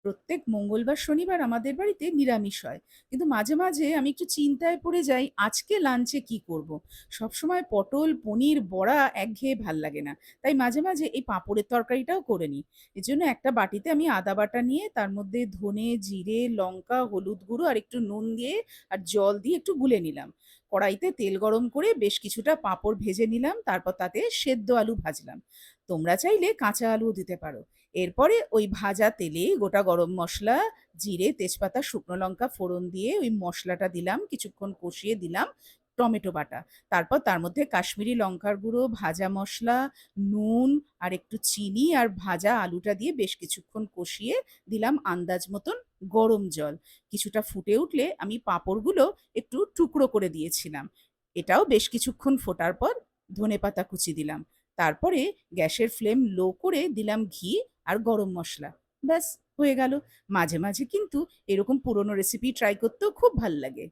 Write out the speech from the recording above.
প্রত্যেক মঙ্গলবার শনিবার আমাদের বাড়িতে নিরামিষ হয়। কিন্তু মাঝে মাঝে আমি একটু চিন্তায় পড়ে যাই আজকে লাঞ্চে কি করব। সবসময় পটল পনির বড়া একঘেয়ে ভাল লাগে না। তাই মাঝে মাঝে এই পাঁপড়ের তরকারিটাও করে নিই। এর জন্য একটা বাটিতে আমি আদা বাটা নিয়ে তার মধ্যে ধনে জিরে লঙ্কা হলুদ গুঁড়ো আর একটু নুন দিয়ে আর জল দিয়ে একটু গুলে নিলাম। কড়াইতে তেল গরম করে বেশ কিছুটা পাঁপড় ভেজে নিলাম, তারপর তাতে সেদ্ধ আলু ভাজলাম। তোমরা চাইলে কাঁচা আলুও দিতে পারো। এরপরে ওই ভাজা তেলে গোটা গরম মসলা, জিরে, তেজপাতা, শুকনো লঙ্কা ফোড়ন দিয়ে ওই মসলাটা দিলাম। কিছুক্ষণ কষিয়ে দিলাম টমেটো বাটা। তারপর তার মধ্যে কাশ্মীরি লঙ্কার গুঁড়ো, ভাজা মসলা, নুন আর একটু চিনি আর ভাজা আলুটা দিয়ে বেশ কিছুক্ষণ কষিয়ে দিলাম আন্দাজ মতন গরম জল। কিছুটা ফুটে উঠলে আমি পাঁপড়গুলো একটু টুকরো করে দিয়েছিলাম। এটাও বেশ কিছুক্ষণ ফোটার পর ধনেপাতা কুচি দিলাম। তারপরে গ্যাসের ফ্লেম লো করে দিলাম ঘি আর গরম মসলা। ব্যাস হয়ে গেল। মাঝে মাঝে কিন্তু এরকম পুরনো রেসিপি ট্রাই করতেও খুব ভাল লাগে।